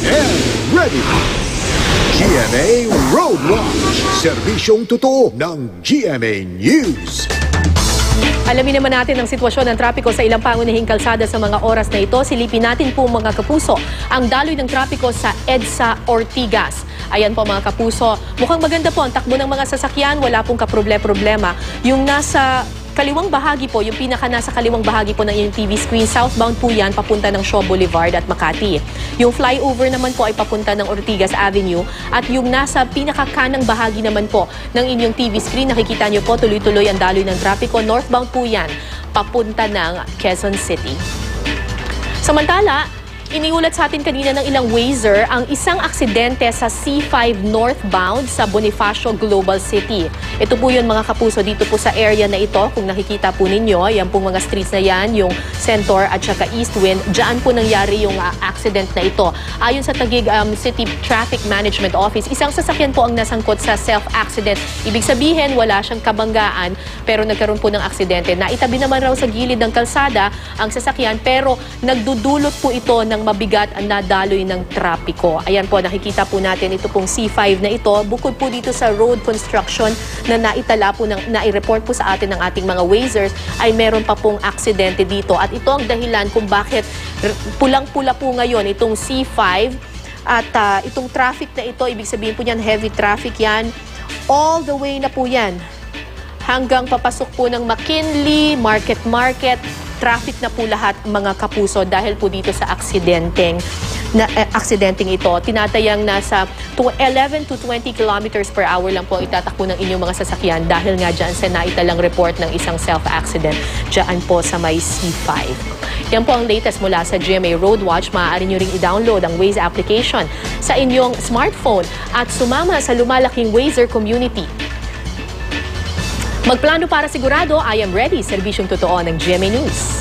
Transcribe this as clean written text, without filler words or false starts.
and ready! GMA Road Watch, serbisyong totoo ng GMA News. Alamin naman natin ang sitwasyon ng trapiko sa ilang pangunahing kalsada sa mga oras na ito. Silipin natin po mga kapuso ang daloy ng trapiko sa EDSA Ortigas. Ayan po mga kapuso, mukhang maganda po ang takbo ng mga sasakyan, wala pong kaproblema. Yung nasa kaliwang bahagi po, yung nasa kaliwang bahagi po ng inyong TV screen, southbound po yan, papunta ng Shaw Boulevard at Makati. Yung flyover naman po ay papunta ng Ortigas Avenue at yung nasa pinakakanang bahagi naman po ng inyong TV screen, nakikita nyo po tuloy-tuloy ang daloy ng trapiko. Northbound po yan, papunta ng Quezon City. Samantala, iniulat sa atin kanina ng ilang Wazer ang isang aksidente sa C5 northbound sa Bonifacio Global City. Ito po yun mga kapuso dito po sa area na ito. Kung nakikita po ninyo, yan pong mga streets na yan, yung Centaur at saka Eastwind, dyan po nangyari yung accident na ito. Ayon sa Taguig City Traffic Management Office, isang sasakyan po ang nasangkot sa self-accident. Ibig sabihin, wala siyang kabanggaan pero nagkaroon po ng aksidente. Naitabi naman raw sa gilid ng kalsada ang sasakyan pero nagdudulot po ito ng mabigat na daloy ng trapiko. Ayan po, nakikita po natin ito pong C5 na ito. Bukod po dito sa road construction na naitala po, nai-report po sa atin ng ating mga Wazers, ay meron pa pong aksidente dito. At ito ang dahilan kung bakit pulang-pula po ngayon itong C5 at itong traffic na ito, ibig sabihin po yan, heavy traffic yan. All the way na po yan hanggang papasok po ng McKinley, Market, traffic na po lahat mga kapuso dahil po dito sa aksidenteng ito. Tinatayang nasa 11 to 20 kilometers per hour lang po itatakbo ng inyong mga sasakyan dahil nga dyan sa naitalang report ng isang self-accident dyan po sa may C5. Yan po ang latest mula sa GMA Road Watch. Maaari nyo ring i-download ang Waze application sa inyong smartphone at sumama sa lumalaking Wazer community. Magplano para sigurado, I am ready. Serbisyong totoo ng GMA News.